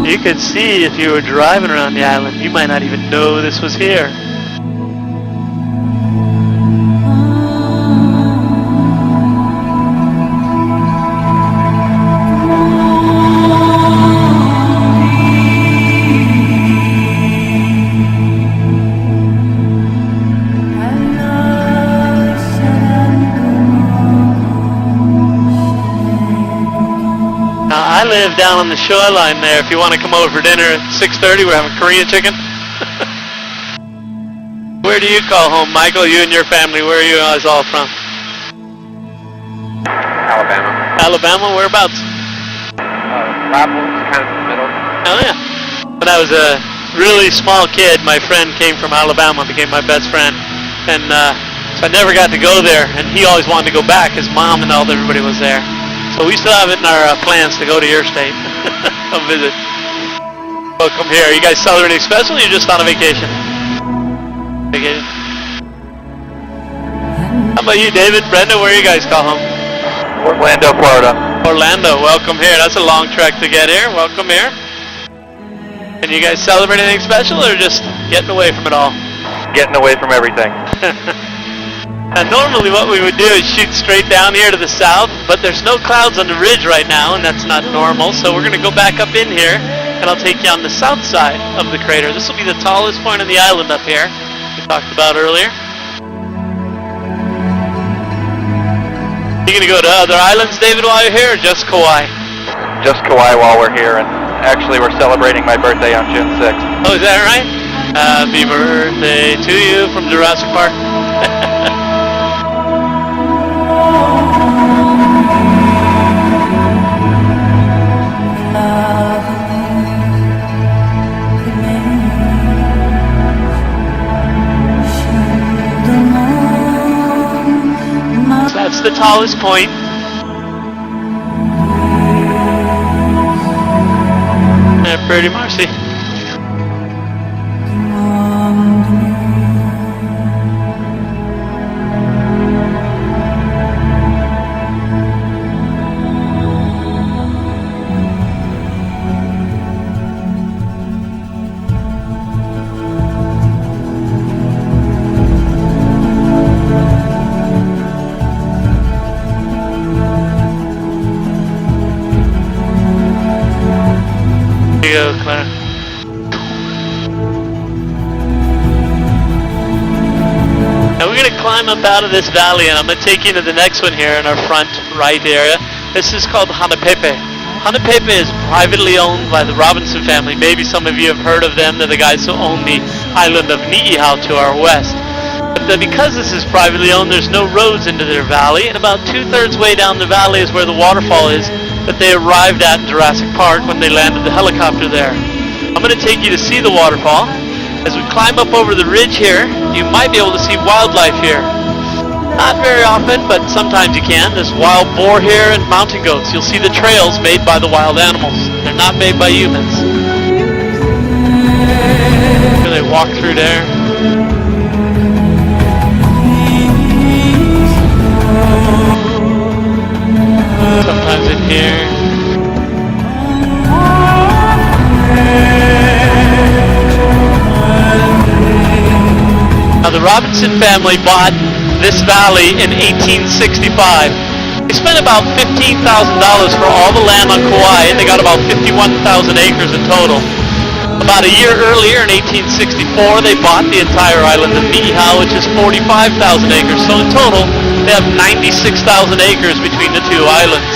You could see if you were driving around the island, you might not even know this was here. I live down on the shoreline there. If you want to come over for dinner at 6:30, we're having Korean chicken. Where do you call home, Michael? You and your family, where are you guys all from? Alabama. Alabama, whereabouts? Raffles, kind of in the middle. Oh yeah. When I was a really small kid, my friend came from Alabama, became my best friend. And so I never got to go there, and he always wanted to go back. His mom and everybody was there. So we still have it in our plans to go to your state. Come visit. Welcome here. Are you guys celebrating special or you're just on a vacation? Vacation? How about you, David? Brenda, where you guys call home? Orlando, Florida. Orlando, welcome here. That's a long trek to get here. Welcome here. And you guys celebrate anything special or just getting away from it all? Getting away from everything. And normally what we would do is shoot straight down here to the south, but there's no clouds on the ridge right now, and that's not normal, so we're going to go back up in here, and I'll take you on the south side of the crater. This will be the tallest point on the island up here, we talked about earlier. You going to go to other islands, David, while you're here, or just Kauai? Just Kauai while we're here, and actually we're celebrating my birthday on June 6th. Oh, is that right? Happy birthday to you from Jurassic Park. That's the tallest point. Pretty Marcy. Clara. Now we're going to climb up out of this valley, and I'm going to take you to the next one here in our front right area. This is called Hanapepe. Hanapepe is privately owned by the Robinson family. Maybe some of you have heard of them. They're the guys who own the island of Niihau to our west. But because this is privately owned, there's no roads into their valley, and about 2/3 way down the valley is where the waterfall is that they arrived at in Jurassic Park when they landed the helicopter there. I'm going to take you to see the waterfall. As we climb up over the ridge here, you might be able to see wildlife here. Not very often, but sometimes you can. There's wild boar here and mountain goats. You'll see the trails made by the wild animals. They're not made by humans. Here they walk through there. Sometimes in here. Now the Robinson family bought this valley in 1865. They spent about $15,000 for all the land on Kauai, and they got about 51,000 acres in total. About a year earlier, in 1864, they bought the entire island of Niihau, which is 45,000 acres. So in total, they have 96,000 acres between the two islands.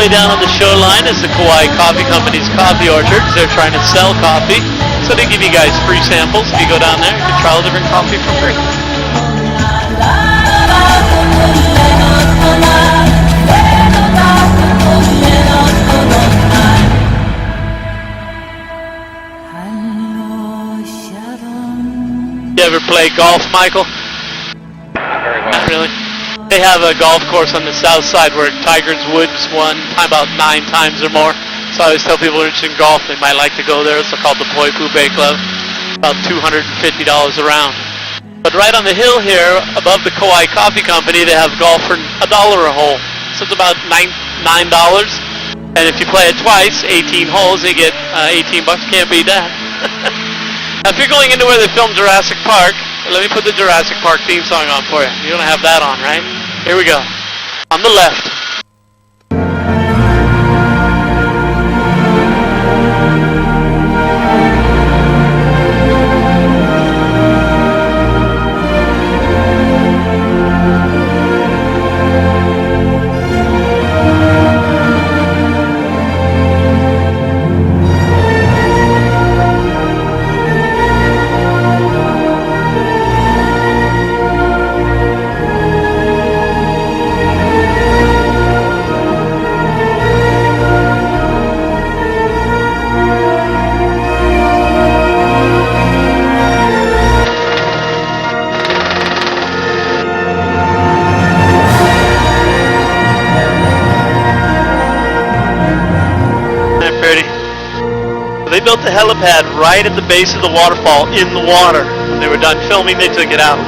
Down on the shoreline is the Kauai Coffee Company's coffee orchards. They're trying to sell coffee, so they give you guys free samples. If you go down there, you can try a different coffee for free. You ever play golf, Michael? Not very well. Not really. They have a golf course on the south side where Tiger's Woods won about 9 times or more. So I always tell people who are interested in golf, they might like to go there. It's called the Poipu Bay Club. About $250 a round. But right on the hill here, above the Kauai Coffee Company, they have golf for $1 a hole. So it's about $9. And if you play it twice, 18 holes, you get 18 bucks. Can't beat that. Now, if you're going into where they filmed Jurassic Park, let me put the Jurassic Park theme song on for you. You don't have that on, right? Here we go. On the left. They built the helipad right at the base of the waterfall in the water. When they were done filming, they took it out.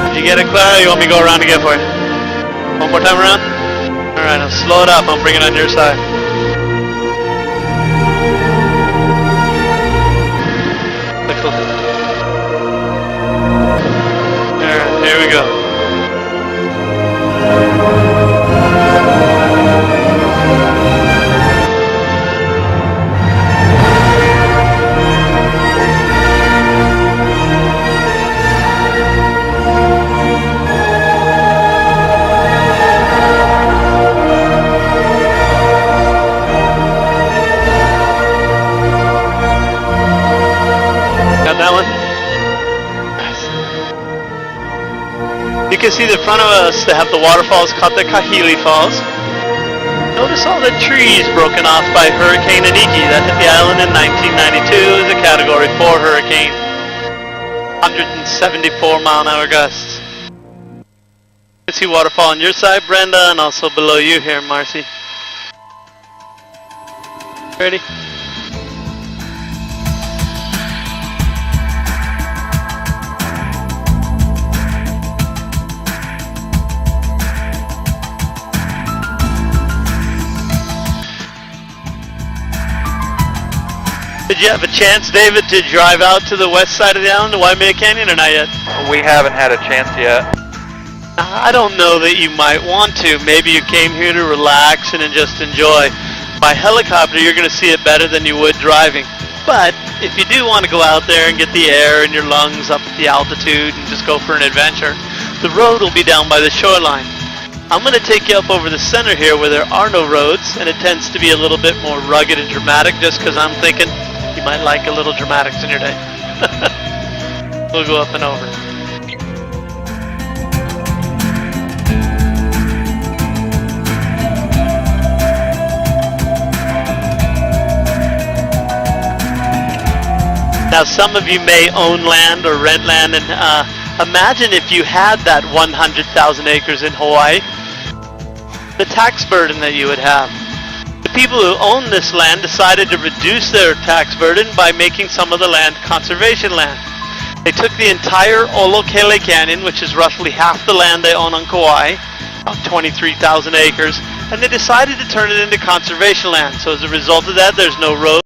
Did you get it, Clara? Or you want me to go around again for you? One more time around? Alright, I'll slow it up. I'll bring it on your side. Here we go. Got that one? You can see the front of us, they have the waterfalls called the Kahili Falls. Notice all the trees broken off by Hurricane Iniki that hit the island in 1992 as a Category 4 hurricane. 174 mile-an-hour gusts. You can see waterfall on your side, Brenda, and also below you here, Marcy. Ready? Did you have a chance, David, to drive out to the west side of the island, to Waimea Canyon, or not yet? We haven't had a chance yet. I don't know that you might want to. Maybe you came here to relax and just enjoy. By helicopter, you're going to see it better than you would driving. But if you do want to go out there and get the air in your lungs up at the altitude and just go for an adventure, the road will be down by the shoreline. I'm going to take you up over the center here where there are no roads, and it tends to be a little bit more rugged and dramatic just because I'm thinking you might like a little dramatics in your day. We'll go up and over. Now some of you may own land or rent land, and imagine if you had that 100,000 acres in Hawaii, the tax burden that you would have. The people who own this land decided to reduce their tax burden by making some of the land conservation land. They took the entire Olokele Canyon, which is roughly half the land they own on Kauai, about 23,000 acres, and they decided to turn it into conservation land. So as a result of that, there's no road.